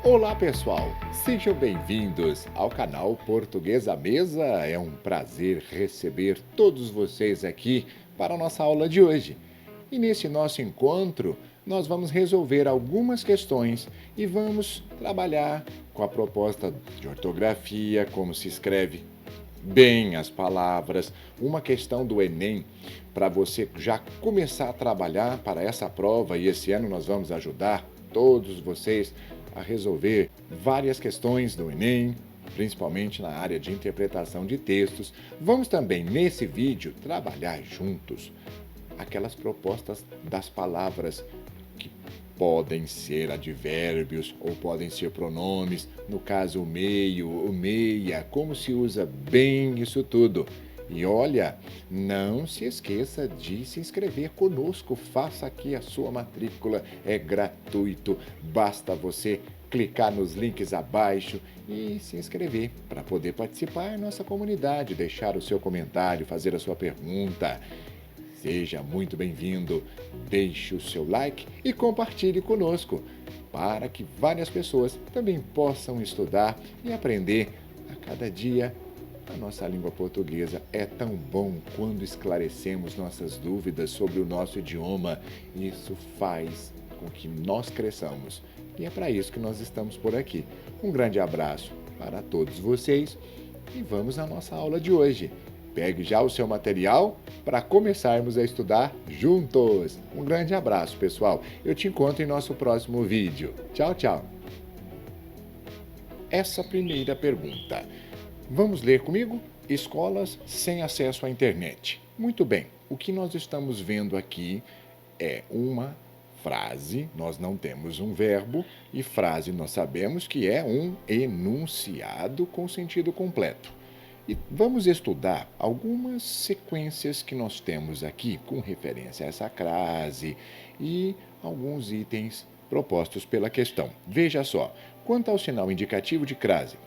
Olá pessoal, sejam bem-vindos ao canal Português à Mesa. É um prazer receber todos vocês aqui para a nossa aula de hoje. E nesse nosso encontro, nós vamos resolver algumas questões e vamos trabalhar com a proposta de ortografia, como se escreve bem as palavras, uma questão do Enem, para você já começar a trabalhar para essa prova, e esse ano nós vamos ajudar todos vocês a resolver várias questões do Enem, principalmente na área de interpretação de textos. Vamos também, nesse vídeo, trabalhar juntos aquelas propostas das palavras que podem ser advérbios ou podem ser pronomes, no caso o meio, o meia, como se usa bem isso tudo. E olha, não se esqueça de se inscrever conosco, faça aqui a sua matrícula, é gratuito, basta você clicar nos links abaixo e se inscrever para poder participar da nossa comunidade, deixar o seu comentário, fazer a sua pergunta. Seja muito bem-vindo, deixe o seu like e compartilhe conosco, para que várias pessoas também possam estudar e aprender a cada dia. A nossa língua portuguesa é tão bom quando esclarecemos nossas dúvidas sobre o nosso idioma. Isso faz com que nós cresçamos. E é para isso que nós estamos por aqui. Um grande abraço para todos vocês e vamos à nossa aula de hoje. Pegue já o seu material para começarmos a estudar juntos. Um grande abraço, pessoal. Eu te encontro em nosso próximo vídeo. Tchau, tchau. Essa primeira pergunta. Vamos ler comigo? Escolas sem acesso à internet. Muito bem, o que nós estamos vendo aqui é uma frase, nós não temos um verbo, e frase nós sabemos que é um enunciado com sentido completo. E vamos estudar algumas sequências que nós temos aqui com referência a essa frase e alguns itens propostos pela questão. Veja só, quanto ao sinal indicativo de crase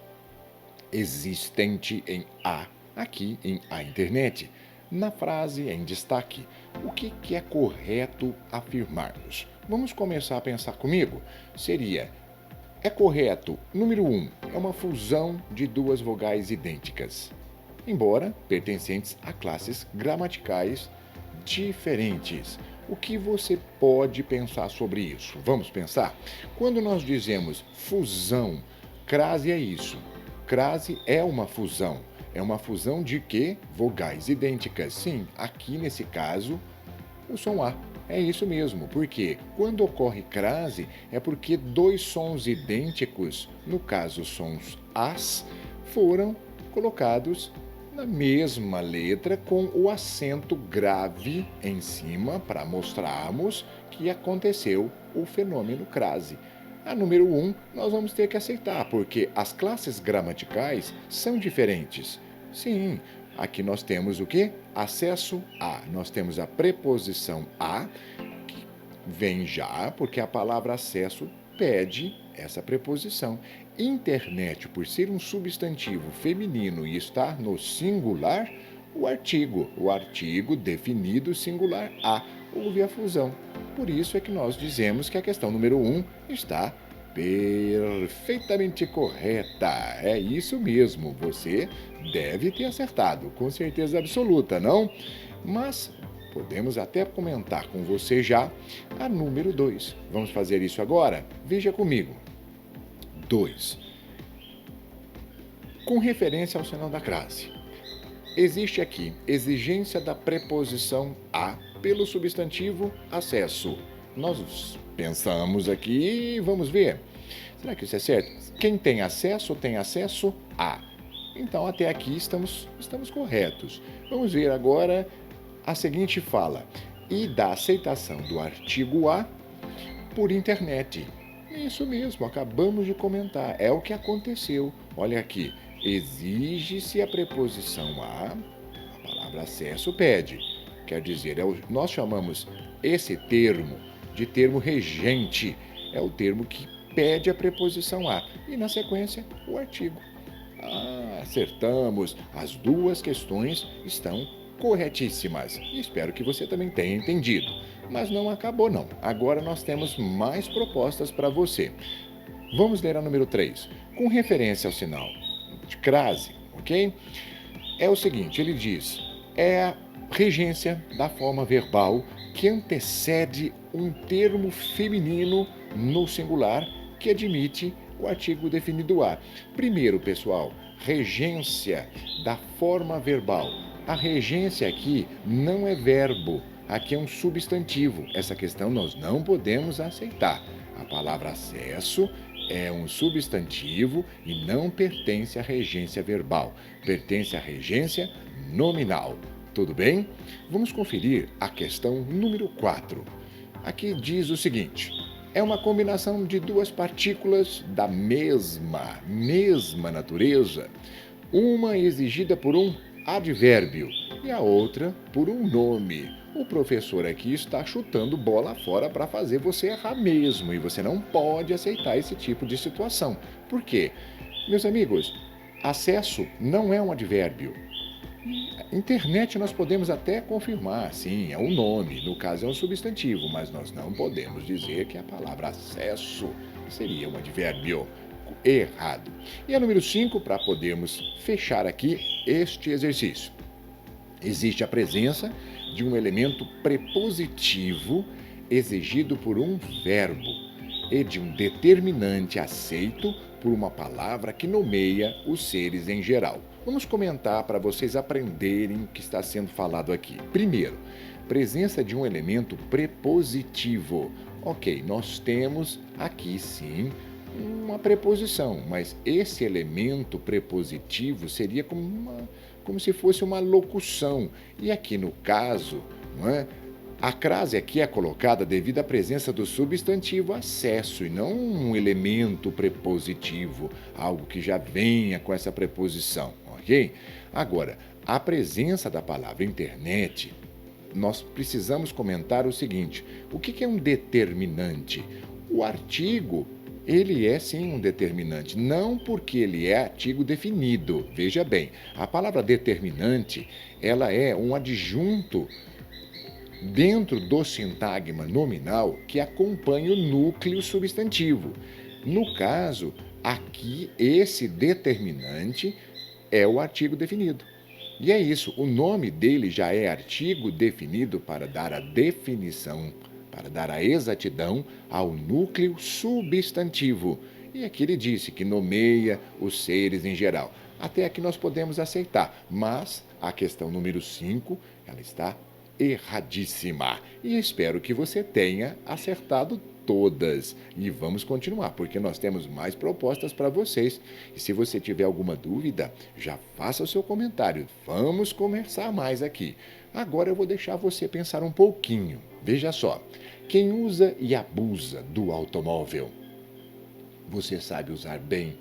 existente em a, aqui em a internet, na frase em destaque, o que é correto afirmarmos? Vamos começar a pensar comigo? É correto, número 1, é uma fusão de duas vogais idênticas, embora pertencentes a classes gramaticais diferentes. O que você pode pensar sobre isso? Vamos pensar? Quando nós dizemos fusão, crase é isso. Crase é uma fusão. É uma fusão de quê? Vogais idênticas. Sim, aqui nesse caso, o som A. É isso mesmo, porque quando ocorre crase, é porque dois sons idênticos, no caso sons As, foram colocados na mesma letra com o acento grave em cima para mostrarmos que aconteceu o fenômeno crase. A número 1, nós vamos ter que aceitar, porque as classes gramaticais são diferentes. Sim, aqui nós temos o quê? Acesso a. Nós temos a preposição a, que vem já, porque a palavra acesso pede essa preposição. Internet, por ser um substantivo feminino e estar no singular, o artigo definido singular a, houve a fusão. Por isso é que nós dizemos que a questão número 1 está perfeitamente correta. É isso mesmo, você deve ter acertado, com certeza absoluta, não? Mas podemos até comentar com você já a número 2. Vamos fazer isso agora? Veja comigo. 2. Com referência ao sinal da crase. Existe aqui exigência da preposição a pelo substantivo acesso. Nós pensamos aqui e vamos ver. Será que isso é certo? Quem tem acesso a. Então, até aqui estamos corretos. Vamos ver agora a seguinte fala. E da aceitação do artigo a por internet. Isso mesmo, acabamos de comentar. É o que aconteceu. Olha aqui. Exige-se a preposição a palavra acesso pede. Quer dizer, nós chamamos esse termo de termo regente. É o termo que pede a preposição a. E, na sequência, o artigo. Acertamos. As duas questões estão corretíssimas. E espero que você também tenha entendido. Mas não acabou, não. Agora nós temos mais propostas para você. Vamos ler a número 3. Com referência ao sinal de crase, ok? É o seguinte, ele diz, é a regência da forma verbal que antecede um termo feminino no singular que admite o artigo definido a. Primeiro, pessoal, regência da forma verbal. A regência aqui não é verbo, aqui é um substantivo. Essa questão nós não podemos aceitar. A palavra acesso é um substantivo e não pertence à regência verbal, pertence à regência nominal. Tudo bem? Vamos conferir a questão número 4. Aqui diz o seguinte: é uma combinação de duas partículas da mesma natureza, uma exigida por um advérbio e a outra por um nome. O professor aqui está chutando bola fora para fazer você errar mesmo, e você não pode aceitar esse tipo de situação. Por quê? Meus amigos, acesso não é um advérbio. Internet nós podemos até confirmar, sim, é um nome, no caso é um substantivo, mas nós não podemos dizer que a palavra acesso seria um advérbio. Errado. E a número 5, para podermos fechar aqui este exercício. Existe a presença de um elemento prepositivo exigido por um verbo e de um determinante aceito por uma palavra que nomeia os seres em geral. Vamos comentar para vocês aprenderem o que está sendo falado aqui. Primeiro, presença de um elemento prepositivo. Ok, nós temos aqui sim uma preposição, mas esse elemento prepositivo seria como se fosse uma locução. E aqui no caso, não é? A crase aqui é colocada devido à presença do substantivo acesso e não um elemento prepositivo, algo que já venha com essa preposição, ok? Agora, a presença da palavra internet, nós precisamos comentar o seguinte: o que é um determinante? O artigo, ele é sim um determinante, não porque ele é artigo definido. Veja bem, a palavra determinante, ela é um adjunto dentro do sintagma nominal que acompanha o núcleo substantivo. No caso, aqui, esse determinante é o artigo definido. E é isso, o nome dele já é artigo definido para dar a definição, para dar a exatidão ao núcleo substantivo. E aqui ele disse que nomeia os seres em geral. Até aqui nós podemos aceitar, mas a questão número 5, ela está erradíssima. E espero que você tenha acertado todas. E vamos continuar, porque nós temos mais propostas para vocês. E se você tiver alguma dúvida, já faça o seu comentário. Vamos conversar mais aqui. Agora eu vou deixar você pensar um pouquinho. Veja só, quem usa e abusa do automóvel, você sabe usar bem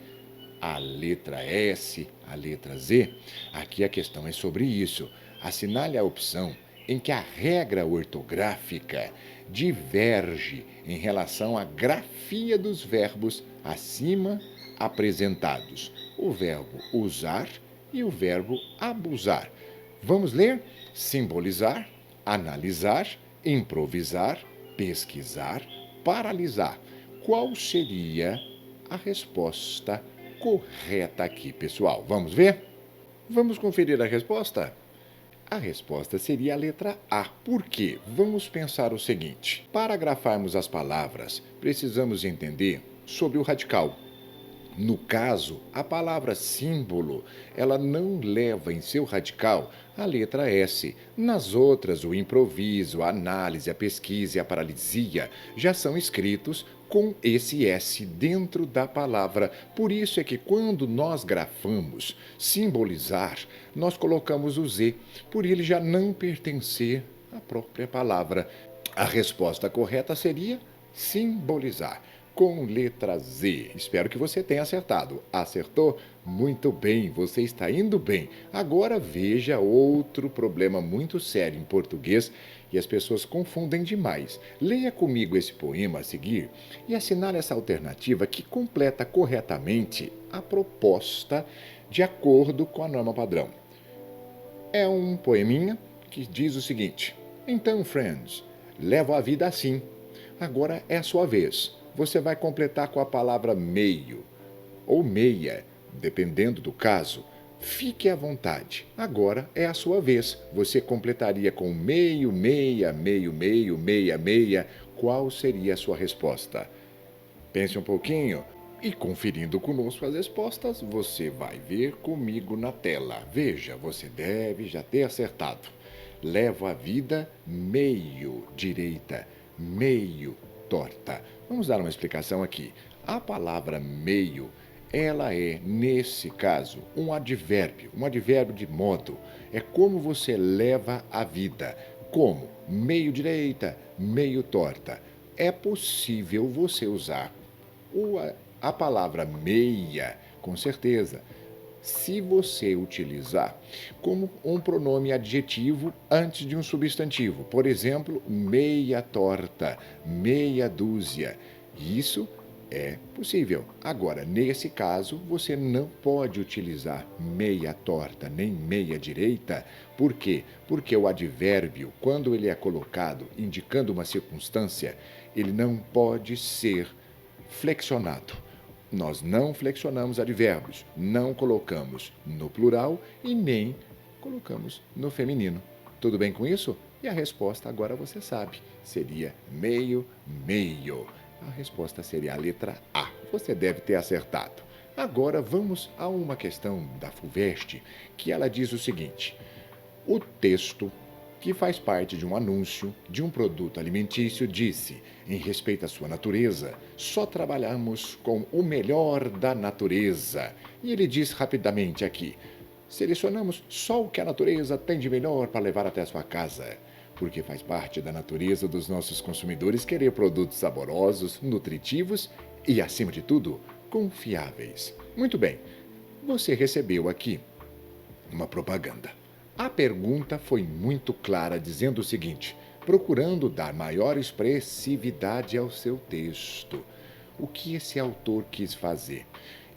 a letra S, a letra Z? Aqui a questão é sobre isso. Assinale a opção em que a regra ortográfica diverge em relação à grafia dos verbos acima apresentados, o verbo usar e o verbo abusar. Vamos ler? Simbolizar, analisar, improvisar, pesquisar, paralisar. Qual seria a resposta correta aqui, pessoal? Vamos ver? Vamos conferir a resposta? A resposta seria a letra A. Por quê? Vamos pensar o seguinte: para grafarmos as palavras, precisamos entender sobre o radical. No caso, a palavra símbolo, ela não leva em seu radical a letra S. Nas outras, o improviso, a análise, a pesquisa e a paralisia já são escritos com esse S dentro da palavra. Por isso é que quando nós grafamos simbolizar, nós colocamos o Z, por ele já não pertencer à própria palavra. A resposta correta seria simbolizar, com letra Z. Espero que você tenha acertado. Acertou? Muito bem, você está indo bem. Agora veja outro problema muito sério em português e as pessoas confundem demais. Leia comigo esse poema a seguir e assinale essa alternativa que completa corretamente a proposta de acordo com a norma padrão. É um poeminha que diz o seguinte: então, friends, levo a vida assim. Agora é a sua vez. você vai completar com a palavra meio ou meia, dependendo do caso. Fique à vontade. Agora é a sua vez. Você completaria com meio, meia, meio, meio, meia, meia. Qual seria a sua resposta? Pense um pouquinho e, conferindo conosco as respostas, você vai ver comigo na tela. Veja, você deve já ter acertado. Levo a vida meio direita, meio torta. Vamos dar uma explicação aqui. A palavra meio, ela é, nesse caso, um advérbio de modo. É como você leva a vida. Como? Meio direita, meio torta. É possível você usar a palavra meia, com certeza, se você utilizar como um pronome adjetivo antes de um substantivo. Por exemplo, meia torta, meia dúzia. Isso é possível. Agora, nesse caso, você não pode utilizar meia torta nem meia direita. Por quê? Porque o advérbio, quando ele é colocado indicando uma circunstância, ele não pode ser flexionado. Nós não flexionamos advérbios, não colocamos no plural e nem colocamos no feminino. Tudo bem com isso? E a resposta agora você sabe, seria meio, meio. A resposta seria a letra A. Você deve ter acertado. Agora vamos a uma questão da FUVEST, que ela diz o seguinte: o texto que faz parte de um anúncio de um produto alimentício disse, em respeito à sua natureza, só trabalhamos com o melhor da natureza. E ele diz rapidamente aqui, selecionamos só o que a natureza tem de melhor para levar até a sua casa, porque faz parte da natureza dos nossos consumidores querer produtos saborosos, nutritivos e, acima de tudo, confiáveis. Muito bem, você recebeu aqui uma propaganda. A pergunta foi muito clara, dizendo o seguinte, procurando dar maior expressividade ao seu texto. O que esse autor quis fazer?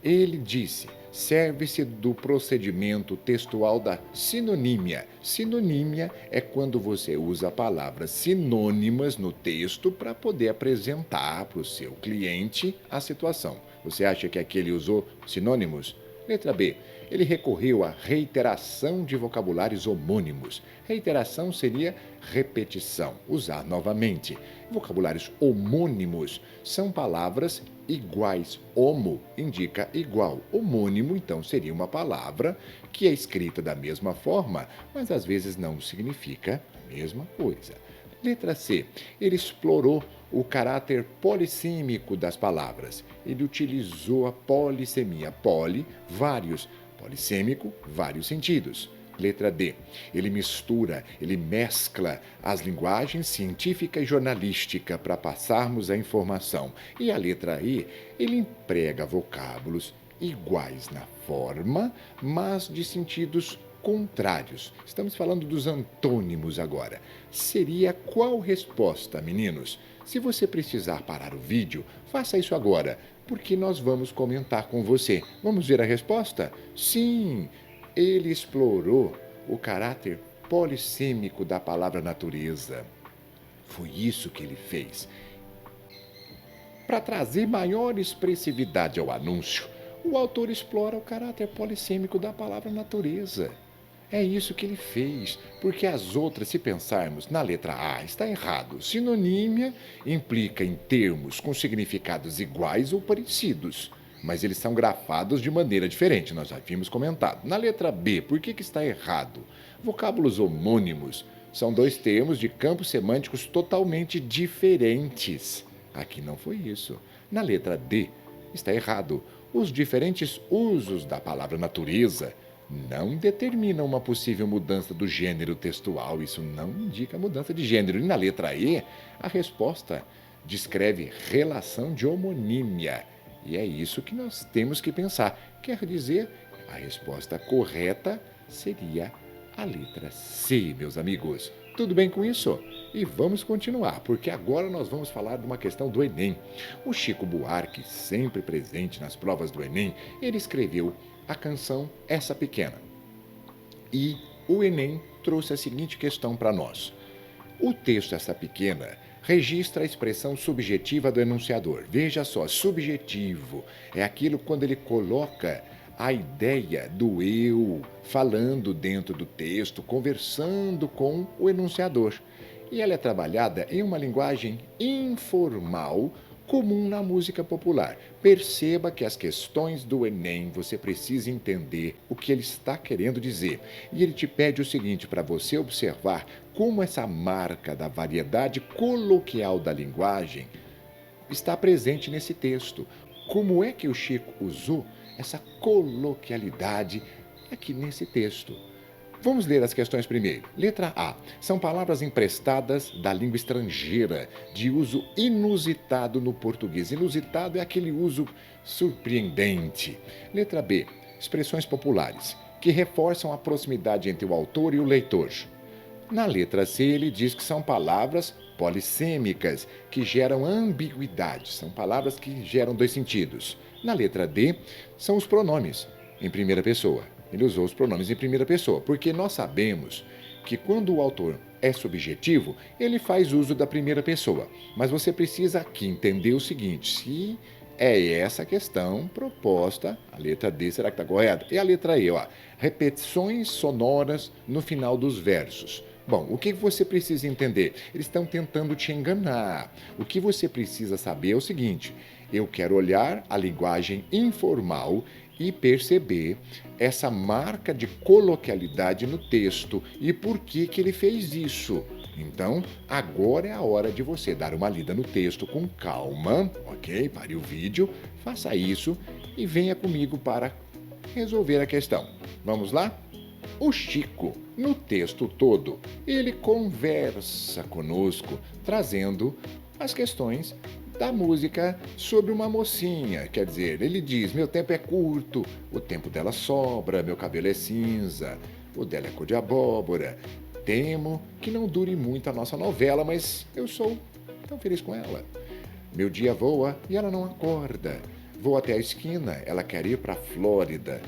Ele disse, serve-se do procedimento textual da sinonímia. Sinonímia é quando você usa palavras sinônimas no texto para poder apresentar para o seu cliente a situação. Você acha que aqui ele usou sinônimos? Letra B. Ele recorreu à reiteração de vocabulários homônimos. Reiteração seria repetição, usar novamente. Vocabulários homônimos são palavras iguais. Homo indica igual. Homônimo, então, seria uma palavra que é escrita da mesma forma, mas às vezes não significa a mesma coisa. Letra C. Ele explorou o caráter polissêmico das palavras. Ele utilizou a polissemia. Poli, vários. Polissêmico, vários sentidos. Letra D. Ele mistura, ele mescla as linguagens científica e jornalística para passarmos a informação. E a letra E, ele emprega vocábulos iguais na forma, mas de sentidos contrários. Estamos falando dos antônimos agora. Seria qual resposta, meninos? Se você precisar parar o vídeo, faça isso agora, porque nós vamos comentar com você. Vamos ver a resposta? Sim, ele explorou o caráter polissêmico da palavra natureza. Foi isso que ele fez. Para trazer maior expressividade ao anúncio, o autor explora o caráter polissêmico da palavra natureza. É isso que ele fez, porque as outras, se pensarmos na letra A, está errado. Sinonímia implica em termos com significados iguais ou parecidos, mas eles são grafados de maneira diferente, nós já vimos comentado. Na letra B, por que está errado? Vocábulos homônimos são dois termos de campos semânticos totalmente diferentes. Aqui não foi isso. Na letra D, está errado. Os diferentes usos da palavra natureza não determinam uma possível mudança do gênero textual. Isso não indica mudança de gênero. E na letra E, a resposta descreve relação de homonímia. E é isso que nós temos que pensar. Quer dizer, a resposta correta seria a letra C, meus amigos. Tudo bem com isso? E vamos continuar, porque agora nós vamos falar de uma questão do Enem. O Chico Buarque, sempre presente nas provas do Enem, ele escreveu a canção Essa Pequena. E o Enem trouxe a seguinte questão para nós. O texto Essa Pequena registra a expressão subjetiva do enunciador. Veja só, subjetivo é aquilo quando ele coloca a ideia do eu falando dentro do texto, conversando com o enunciador. E ela é trabalhada em uma linguagem informal, comum na música popular. Perceba que as questões do Enem você precisa entender o que ele está querendo dizer. E ele te pede o seguinte para você observar como essa marca da variedade coloquial da linguagem está presente nesse texto. Como é que o Chico usou essa coloquialidade aqui nesse texto? Vamos ler as questões primeiro. Letra A. São palavras emprestadas da língua estrangeira, de uso inusitado no português. Inusitado é aquele uso surpreendente. Letra B. Expressões populares, que reforçam a proximidade entre o autor e o leitor. Na letra C, ele diz que são palavras polissêmicas, que geram ambiguidade. São palavras que geram dois sentidos. Na letra D, são os pronomes, em primeira pessoa. Ele usou os pronomes em primeira pessoa, porque nós sabemos que quando o autor é subjetivo, ele faz uso da primeira pessoa. Mas você precisa aqui entender o seguinte, se é essa questão proposta, a letra D, será que está correta? E a letra E, ó, repetições sonoras no final dos versos. Bom, o que você precisa entender? Eles estão tentando te enganar. O que você precisa saber é o seguinte, eu quero olhar a linguagem informal e perceber essa marca de coloquialidade no texto e por que ele fez isso. Então, agora é a hora de você dar uma lida no texto com calma, ok? Pare o vídeo, faça isso e venha comigo para resolver a questão. Vamos lá? O Chico, no texto todo, ele conversa conosco, trazendo as questões da música sobre uma mocinha. Quer dizer, ele diz, meu tempo é curto, o tempo dela sobra, meu cabelo é cinza, o dela é cor de abóbora. Temo que não dure muito a nossa novela, mas eu sou tão feliz com ela. Meu dia voa e ela não acorda. Vou até a esquina, ela quer ir para a Flórida.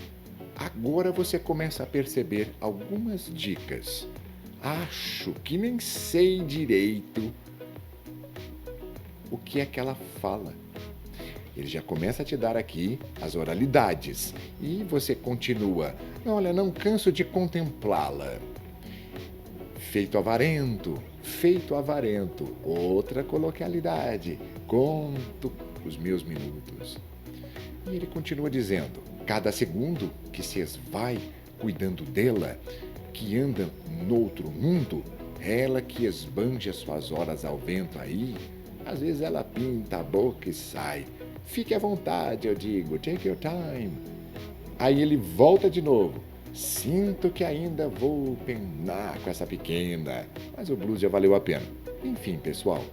Agora você começa a perceber algumas dicas. Acho que nem sei direito o que é que ela fala. Ele já começa a te dar aqui as oralidades. E você continua. Olha, não canso de contemplá-la. Feito avarento, feito avarento. Outra coloquialidade. Conto os meus minutos. E ele continua dizendo, cada segundo que se esvai cuidando dela, que anda noutro mundo, ela que esbanja suas horas ao vento aí, às vezes ela pinta a boca e sai. Fique à vontade, eu digo, take your time. Aí ele volta de novo. Sinto que ainda vou penar com essa pequena, mas o blues já valeu a pena. Enfim, pessoal,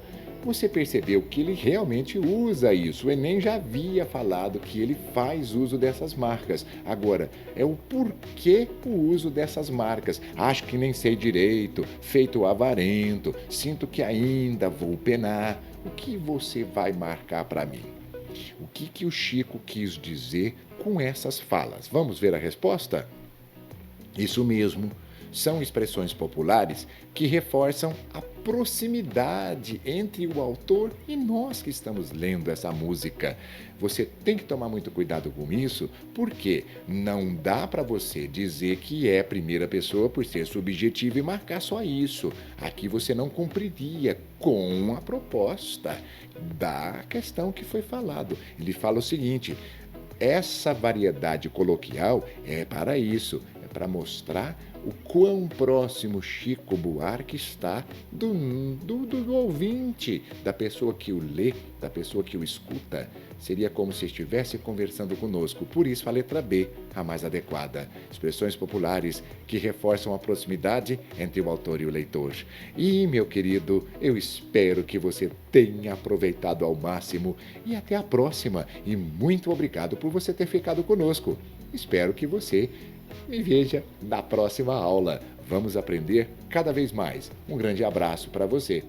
você percebeu que ele realmente usa isso. O Enem já havia falado que ele faz uso dessas marcas. Agora, é o porquê o uso dessas marcas. Acho que nem sei direito, feito avarento, sinto que ainda vou penar. O que você vai marcar para mim? O que o Chico quis dizer com essas falas? Vamos ver a resposta? Isso mesmo, são expressões populares que reforçam a proximidade entre o autor e nós que estamos lendo essa música. Você tem que tomar muito cuidado com isso, porque não dá para você dizer que é primeira pessoa por ser subjetivo e marcar só isso. Aqui você não cumpriria com a proposta da questão que foi falado. Ele fala o seguinte, essa variedade coloquial é para isso, é para mostrar o quão próximo Chico Buarque está do ouvinte, da pessoa que o lê, da pessoa que o escuta. Seria como se estivesse conversando conosco. Por isso a letra B, a mais adequada. Expressões populares que reforçam a proximidade entre o autor e o leitor. E, meu querido, eu espero que você tenha aproveitado ao máximo. E até a próxima. E muito obrigado por você ter ficado conosco. Espero que você me veja na próxima aula. Vamos aprender cada vez mais. Um grande abraço para você.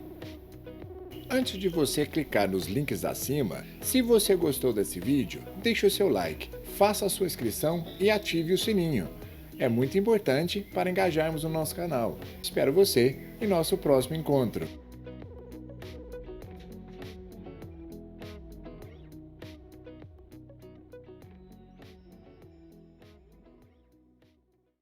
Antes de você clicar nos links acima, se você gostou desse vídeo, deixe o seu like, faça a sua inscrição e ative o sininho. É muito importante para engajarmos no nosso canal. Espero você em nosso próximo encontro.